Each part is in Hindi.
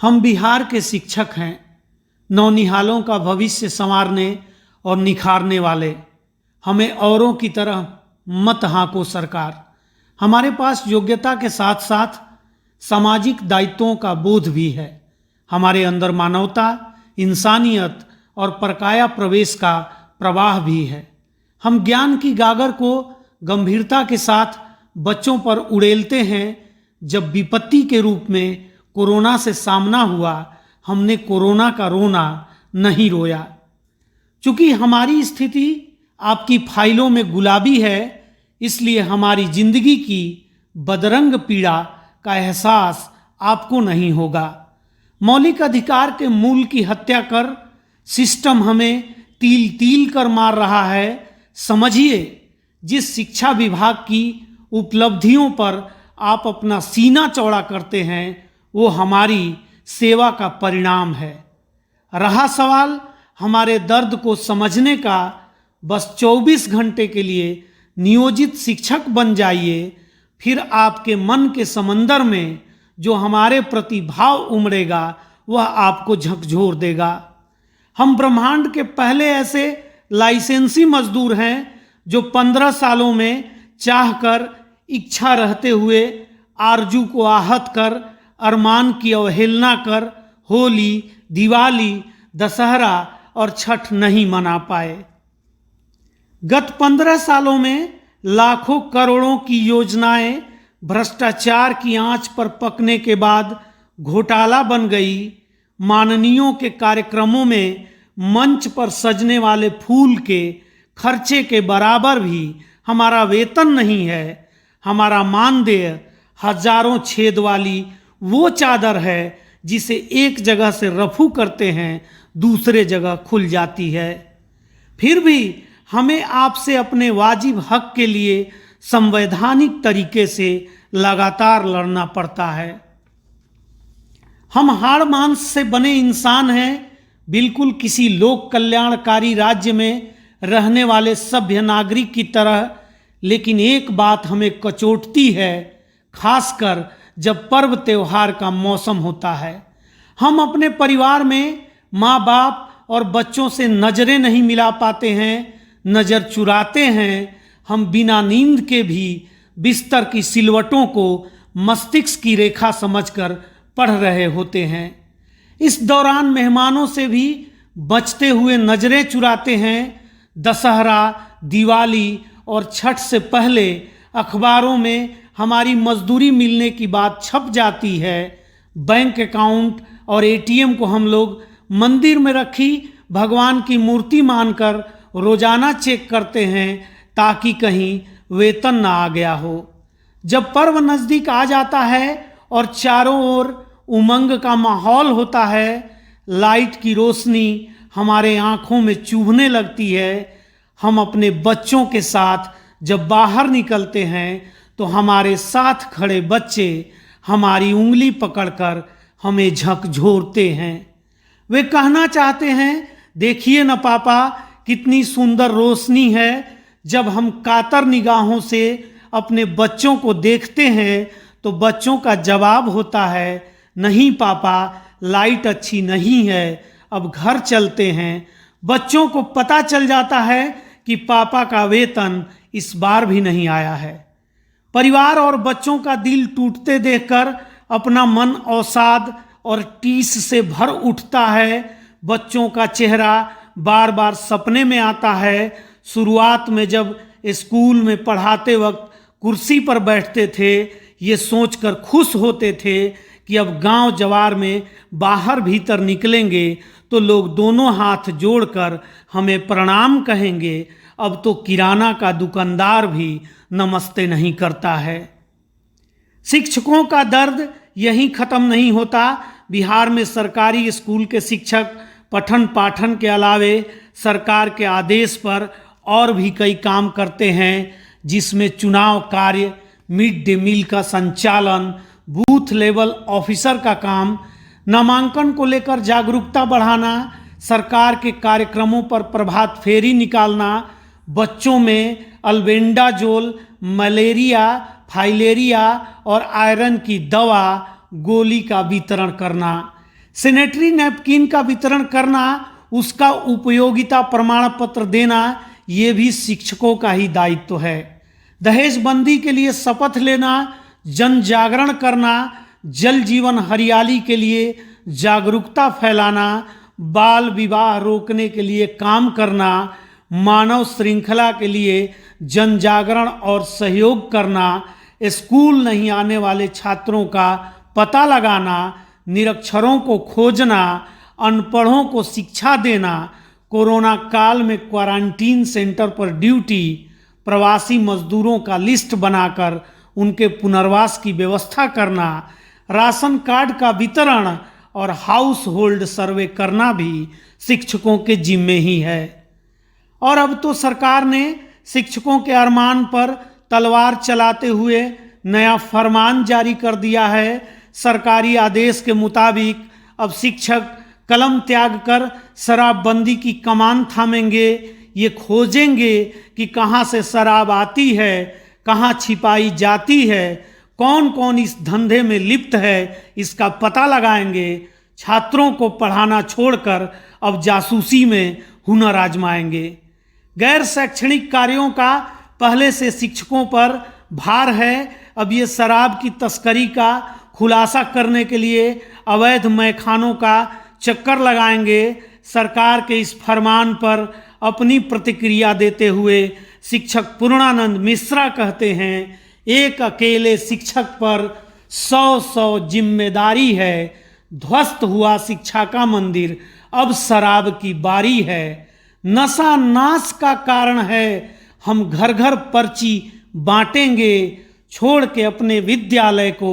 हम बिहार के शिक्षक हैं, नौनिहालों का भविष्य संवारने और निखारने वाले। हमें औरों की तरह मत हाँको सरकार। हमारे पास योग्यता के साथ साथ सामाजिक दायित्वों का बोध भी है। हमारे अंदर मानवता, इंसानियत और परकाया प्रवेश का प्रवाह भी है। हम ज्ञान की गागर को गंभीरता के साथ बच्चों पर उड़ेलते हैं। जब विपत्ति के रूप में कोरोना से सामना हुआ, हमने कोरोना का रोना नहीं रोया। चूंकि हमारी स्थिति आपकी फाइलों में गुलाबी है, इसलिए हमारी जिंदगी की बदरंग पीड़ा का एहसास आपको नहीं होगा। मौलिक अधिकार के मूल की हत्या कर सिस्टम हमें तिल तिल कर मार रहा है। समझिए, जिस शिक्षा विभाग की उपलब्धियों पर आप अपना सीना चौड़ा करते हैं, वो हमारी सेवा का परिणाम है। रहा सवाल हमारे दर्द को समझने का, बस 24 घंटे के लिए नियोजित शिक्षक बन जाइए। फिर आपके मन के समंदर में जो हमारे प्रति भाव उमड़ेगा, वह आपको झकझोर देगा। हम ब्रह्मांड के पहले ऐसे लाइसेंसी मजदूर हैं जो 15 सालों में चाहकर, इच्छा रहते हुए, आरजू को आहत कर, अरमान की अवहेलना कर होली, दिवाली, दशहरा और छठ नहीं मना पाए। गत 15 सालों में लाखों करोड़ों की योजनाएं भ्रष्टाचार की आंच पर पकने के बाद घोटाला बन गई। माननीयों के कार्यक्रमों में मंच पर सजने वाले फूल के खर्चे के बराबर भी हमारा वेतन नहीं है। हमारा मानदेय हजारों छेद वाली वो चादर है जिसे एक जगह से रफू करते हैं, दूसरे जगह खुल जाती है। फिर भी हमें आपसे अपने वाजिब हक के लिए संवैधानिक तरीके से लगातार लड़ना पड़ता है। हम हाड़ मांस से बने इंसान हैं, बिल्कुल किसी लोक कल्याणकारी राज्य में रहने वाले सभ्य नागरिक की तरह। लेकिन एक बात हमें कचोटती है, खासकर जब पर्व त्योहार का मौसम होता है। हम अपने परिवार में माँ बाप और बच्चों से नजरें नहीं मिला पाते हैं, नजर चुराते हैं। हम बिना नींद के भी बिस्तर की सिलवटों को मस्तिष्क की रेखा समझकर पढ़ रहे होते हैं। इस दौरान मेहमानों से भी बचते हुए नजरें चुराते हैं। दशहरा, दिवाली और छठ से पहले अखबारों में हमारी मजदूरी मिलने की बात छप जाती है। बैंक अकाउंट और एटीएम को हम लोग मंदिर में रखी भगवान की मूर्ति मानकर रोजाना चेक करते हैं, ताकि कहीं वेतन ना आ गया हो। जब पर्व नज़दीक आ जाता है और चारों ओर उमंग का माहौल होता है, लाइट की रोशनी हमारे आँखों में चुभने लगती है। हम अपने बच्चों के साथ जब बाहर निकलते हैं तो हमारे साथ खड़े बच्चे हमारी उंगली पकड़कर हमें झकझोरते हैं। वे कहना चाहते हैं, देखिए न पापा, कितनी सुंदर रोशनी है। जब हम कातर निगाहों से अपने बच्चों को देखते हैं तो बच्चों का जवाब होता है, नहीं पापा, लाइट अच्छी नहीं है, अब घर चलते हैं। बच्चों को पता चल जाता है कि पापा का वेतन इस बार भी नहीं आया है। परिवार और बच्चों का दिल टूटते देखकर अपना मन अवसाद और टीस से भर उठता है। बच्चों का चेहरा बार बार सपने में आता है। शुरुआत में जब स्कूल में पढ़ाते वक्त कुर्सी पर बैठते थे, ये सोचकर खुश होते थे कि अब गांव जवार में बाहर भीतर निकलेंगे तो लोग दोनों हाथ जोड़कर हमें प्रणाम कहेंगे। अब तो किराना का दुकानदार भी नमस्ते नहीं करता है। शिक्षकों का दर्द यहीं ख़त्म नहीं होता। बिहार में सरकारी स्कूल के शिक्षक पठन पाठन के अलावे सरकार के आदेश पर और भी कई काम करते हैं, जिसमें चुनाव कार्य, मिड डे मील का संचालन, बूथ लेवल ऑफिसर का काम, नामांकन को लेकर जागरूकता बढ़ाना, सरकार के कार्यक्रमों पर प्रभात फेरी निकालना, बच्चों में अल्बेंडाजोल, मलेरिया, फाइलेरिया और आयरन की दवा गोली का वितरण करना। सैनिटरी नैपकिन का वितरण करना, उसका उपयोगिता प्रमाण पत्र देना, ये भी शिक्षकों का ही दायित्व है। दहेजबंदी के लिए शपथ लेना, जन जागरण करना, जल जीवन हरियाली के लिए जागरूकता फैलाना, बाल विवाह रोकने के लिए काम करना, मानव श्रृंखला के लिए जन जागरण और सहयोग करना, स्कूल नहीं आने वाले छात्रों का पता लगाना, निरक्षरों को खोजना, अनपढ़ों को शिक्षा देना, कोरोना काल में क्वारंटीन सेंटर पर ड्यूटी, प्रवासी मजदूरों का लिस्ट बनाकर उनके पुनर्वास की व्यवस्था करना, राशन कार्ड का वितरण और हाउस होल्ड सर्वे करना भी शिक्षकों के जिम्मे ही है। और अब तो सरकार ने शिक्षकों के अरमान पर तलवार चलाते हुए नया फरमान जारी कर दिया है। सरकारी आदेश के मुताबिक अब शिक्षक कलम त्याग कर शराबबंदी की कमान थामेंगे। ये खोजेंगे कि कहाँ से शराब आती है, कहाँ छिपाई जाती है, कौन कौन इस धंधे में लिप्त है, इसका पता लगाएंगे। छात्रों को पढ़ाना छोड़कर अब जासूसी में हुनर आजमाएंगे। गैर शैक्षणिक कार्यों का पहले से शिक्षकों पर भार है। अब ये शराब की तस्करी का खुलासा करने के लिए अवैध मैखानों का चक्कर लगाएंगे। सरकार के इस फरमान पर अपनी प्रतिक्रिया देते हुए शिक्षक पूर्णानंद मिश्रा कहते हैं, एक अकेले शिक्षक पर 100 जिम्मेदारी है। ध्वस्त हुआ शिक्षा का मंदिर, अब शराब की बारी है। नशा नाश का कारण है, हम घर घर पर्ची बांटेंगे। छोड़ के अपने विद्यालय को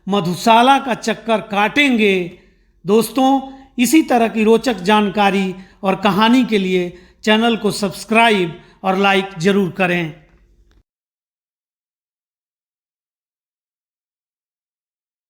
मधुशाला का चक्कर काटेंगे। दोस्तों, इसी तरह की रोचक जानकारी और कहानी के लिए चैनल को सब्सक्राइब और लाइक जरूर करें।